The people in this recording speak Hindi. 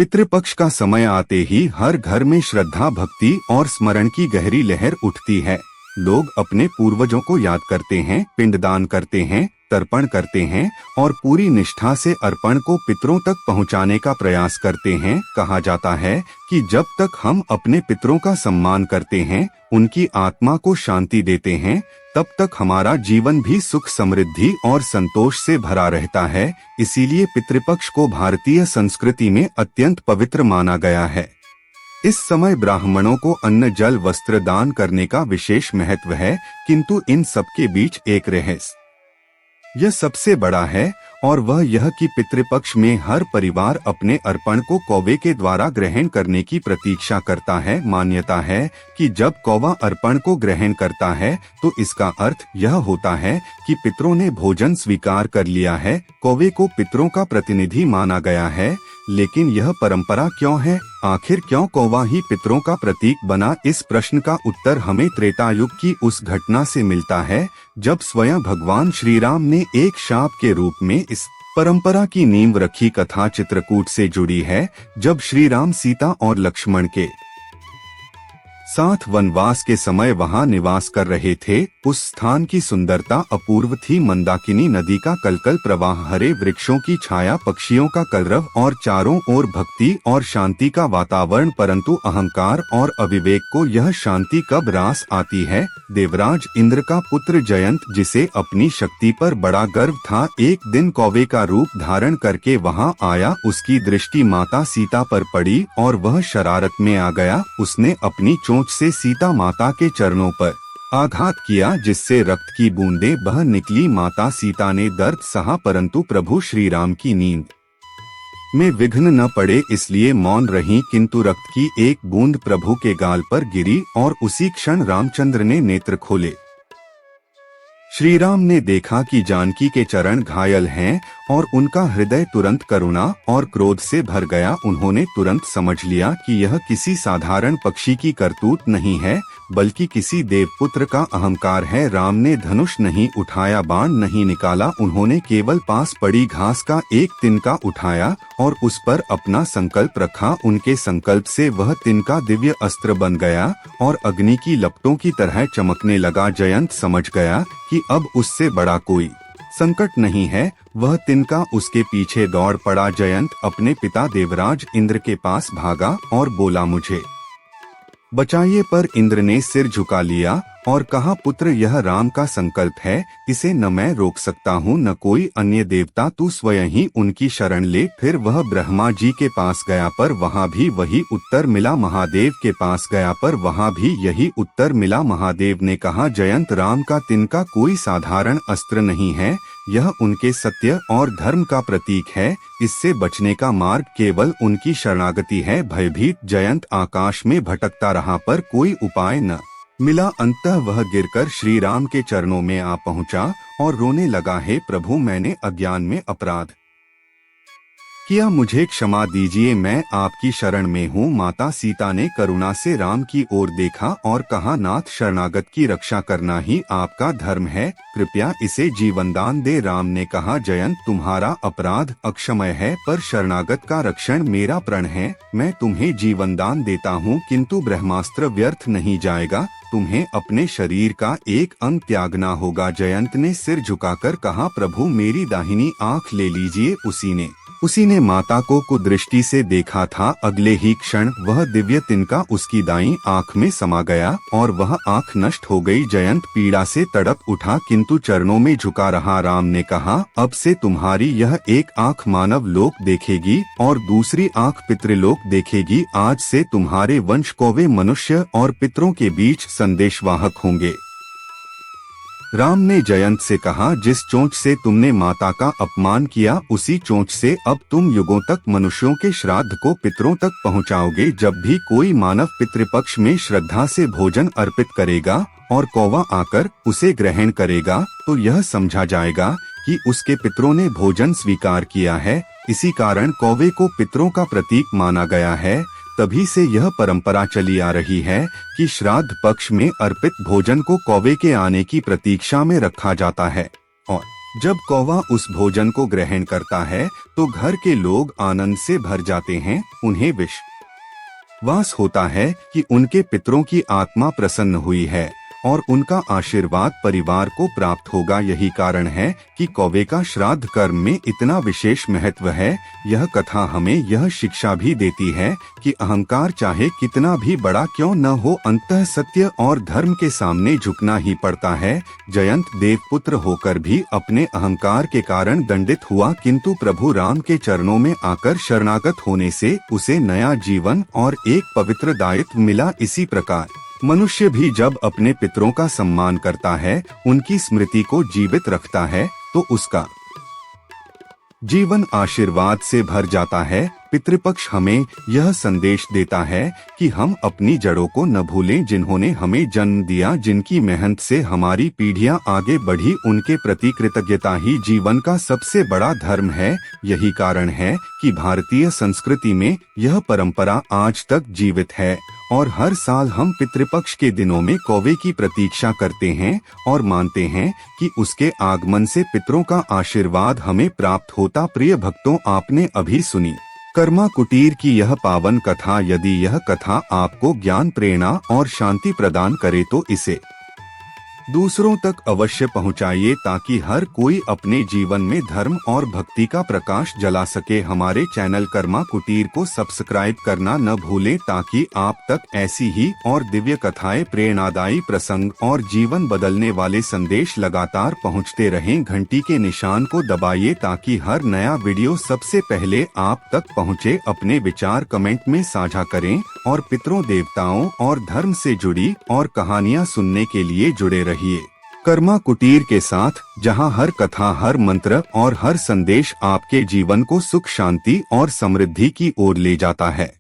पितृपक्ष का समय आते ही हर घर में श्रद्धा, भक्ति और स्मरण की गहरी लहर उठती है। लोग अपने पूर्वजों को याद करते हैं, पिंडदान करते हैं, तर्पण करते हैं और पूरी निष्ठा से अर्पण को पितरों तक पहुंचाने का प्रयास करते हैं। कहा जाता है कि जब तक हम अपने पितरों का सम्मान करते हैं, उनकी आत्मा को शांति देते हैं, तब तक हमारा जीवन भी सुख, समृद्धि और संतोष से भरा रहता है। इसीलिए पितृपक्ष को भारतीय संस्कृति में अत्यंत पवित्र माना गया है। इस समय ब्राह्मणों को अन्न, जल, वस्त्र दान करने का विशेष महत्व है, किंतु इन सबके बीच एक रहस्य यह सबसे बड़ा है, और वह यह कि पितृपक्ष में हर परिवार अपने अर्पण को कौवे के द्वारा ग्रहण करने की प्रतीक्षा करता है। मान्यता है कि जब कौवा अर्पण को ग्रहण करता है तो इसका अर्थ यह होता है कि पितरों ने भोजन स्वीकार कर लिया है। कौवे को पितरों का प्रतिनिधि माना गया है, लेकिन यह परंपरा क्यों है? आखिर क्यों कौवा ही पितरों का प्रतीक बना? इस प्रश्न का उत्तर हमें त्रेता युग की उस घटना से मिलता है जब स्वयं भगवान श्री राम ने एक शाप के रूप में इस परंपरा की नींव रखी। कथा चित्रकूट से जुड़ी है। जब श्री राम, सीता और लक्ष्मण के साथ वनवास के समय वहां निवास कर रहे थे, उस स्थान की सुंदरता अपूर्व थी। मंदाकिनी नदी का कलकल प्रवाह, हरे वृक्षों की छाया, पक्षियों का कलरव और चारों ओर भक्ति और शांति का वातावरण। परंतु अहंकार और अविवेक को यह शांति कब रास आती है? देवराज इंद्र का पुत्र जयंत, जिसे अपनी शक्ति पर बड़ा गर्व था, एक दिन कौवे का रूप धारण करके वहां आया। उसकी दृष्टि माता सीता पर पड़ी और वह शरारत में आ गया। उसने अपनी चोंच से सीता माता के चरणों पर आघात किया, जिससे रक्त की बूंदें बह निकली। माता सीता ने दर्द सहा, परंतु प्रभु श्री राम की नींद में विघ्न न पड़े, इसलिए मौन रहीं। किंतु रक्त की एक बूंद प्रभु के गाल पर गिरी और उसी क्षण रामचंद्र ने नेत्र खोले। श्री राम ने देखा कि जानकी के चरण घायल हैं और उनका हृदय तुरंत करुणा और क्रोध से भर गया। उन्होंने तुरंत समझ लिया कि यह किसी साधारण पक्षी की करतूत नहीं है, बल्कि किसी देवपुत्र का अहंकार है। राम ने धनुष नहीं उठाया, बाण नहीं निकाला, उन्होंने केवल पास पड़ी घास का एक तिनका उठाया और उस पर अपना संकल्प रखा। उनके संकल्प से वह तिनका दिव्य अस्त्र बन गया और अग्नि की लपटों की तरह चमकने लगा। जयंत समझ गया कि अब उससे बड़ा कोई संकट नहीं है। वह तिनका उसके पीछे दौड़ पड़ा। जयंत अपने पिता देवराज इंद्र के पास भागा और बोला, मुझे बचाइए। पर इंद्र ने सिर झुका लिया और कहा, पुत्र, यह राम का संकल्प है, इसे न मैं रोक सकता हूँ न कोई अन्य देवता, तू स्वयं ही उनकी शरण ले। फिर वह ब्रह्मा जी के पास गया, पर वहाँ भी वही उत्तर मिला। महादेव के पास गया, पर वहाँ भी यही उत्तर मिला। महादेव ने कहा, जयंत, राम का तिनका कोई साधारण अस्त्र नहीं है, यह उनके सत्य और धर्म का प्रतीक है। इससे बचने का मार्ग केवल उनकी शरणागति है। भयभीत जयंत आकाश में भटकता रहा, पर कोई उपाय न मिला। अंततः वह गिरकर श्री राम के चरणों में आ पहुंचा और रोने लगा, हे प्रभु, मैंने अज्ञान में अपराध किया, मुझे क्षमा दीजिए, मैं आपकी शरण में हूँ। माता सीता ने करुणा से राम की ओर देखा और कहा, नाथ, शरणागत की रक्षा करना ही आपका धर्म है, कृपया इसे जीवनदान दे। राम ने कहा, जयंत, तुम्हारा अपराध अक्षमय है, पर शरणागत का रक्षण मेरा प्रण है। मैं तुम्हें जीवनदान देता हूँ, किंतु ब्रह्मास्त्र व्यर्थ नहीं जाएगा। तुम्हें अपने शरीर का एक अंग त्यागना होगा। जयंत ने सिर झुकाकर कहा, प्रभु, मेरी दाहिनी आँख ले लीजिए। उसी ने माता को कुदृष्टि से देखा था। अगले ही क्षण वह दिव्य तिनका उसकी दाईं आँख में समा गया और वह आँख नष्ट हो गई। जयंत पीड़ा से तड़प उठा, किंतु चरणों में झुका रहा। राम ने कहा, अब से तुम्हारी यह एक आँख मानव लोक देखेगी और दूसरी आँख पितृलोक देखेगी। आज से तुम्हारे वंश कौवे मनुष्य और पितरों के बीच संदेशवाहक होंगे। राम ने जयंत से कहा, जिस चोंच से तुमने माता का अपमान किया, उसी चोंच से अब तुम युगों तक मनुष्यों के श्राद्ध को पितरों तक पहुंचाओगे। जब भी कोई मानव पितृपक्ष में श्रद्धा से भोजन अर्पित करेगा और कौवा आकर उसे ग्रहण करेगा, तो यह समझा जाएगा कि उसके पितरों ने भोजन स्वीकार किया है। इसी कारण कौवे को पितरों का प्रतीक माना गया है। तभी से यह परंपरा चली आ रही है कि श्राद्ध पक्ष में अर्पित भोजन को कौवे के आने की प्रतीक्षा में रखा जाता है और जब कौवा उस भोजन को ग्रहण करता है तो घर के लोग आनंद से भर जाते हैं। उन्हें विश्वास होता है कि उनके पितरों की आत्मा प्रसन्न हुई है और उनका आशीर्वाद परिवार को प्राप्त होगा। यही कारण है कि कौवे का श्राद्ध कर्म में इतना विशेष महत्व है। यह कथा हमें यह शिक्षा भी देती है कि अहंकार चाहे कितना भी बड़ा क्यों न हो, अंततः सत्य और धर्म के सामने झुकना ही पड़ता है। जयंत देव पुत्र होकर भी अपने अहंकार के कारण दंडित हुआ, किंतु प्रभु राम के चरणों में आकर शरणागत होने से उसे नया जीवन और एक पवित्र दायित्व मिला। इसी प्रकार मनुष्य भी जब अपने पितरों का सम्मान करता है, उनकी स्मृति को जीवित रखता है, तो उसका जीवन आशीर्वाद से भर जाता है। पितृपक्ष हमें यह संदेश देता है कि हम अपनी जड़ों को न भूलें, जिन्होंने हमें जन्म दिया, जिनकी मेहनत से हमारी पीढ़ियां आगे बढ़ी, उनके प्रति कृतज्ञता ही जीवन का सबसे बड़ा धर्म है। यही कारण है कि भारतीय संस्कृति में यह परंपरा आज तक जीवित है और हर साल हम पितृपक्ष के दिनों में कौवे की प्रतीक्षा करते हैं और मानते हैं कि उसके आगमन से पितरों का आशीर्वाद हमें प्राप्त होता। प्रिय भक्तों, आपने अभी सुनी कर्मा कुटीर की यह पावन कथा। यदि यह कथा आपको ज्ञान, प्रेरणा और शांति प्रदान करे तो इसे दूसरों तक अवश्य पहुंचाइए, ताकि हर कोई अपने जीवन में धर्म और भक्ति का प्रकाश जला सके। हमारे चैनल कर्मा कुटीर को सब्सक्राइब करना न भूलें, ताकि आप तक ऐसी ही और दिव्य कथाएं, प्रेरणादायी प्रसंग और जीवन बदलने वाले संदेश लगातार पहुंचते रहें। घंटी के निशान को दबाइए ताकि हर नया वीडियो सबसे पहले आप तक पहुंचे। अपने विचार कमेंट में साझा करें और पितरों, देवताओं और धर्म से जुड़ी और कहानियां सुनने के लिए जुड़े रहिए कर्मा कुटीर के साथ, जहां हर कथा, हर मंत्र और हर संदेश आपके जीवन को सुख, शांति और समृद्धि की ओर ले जाता है।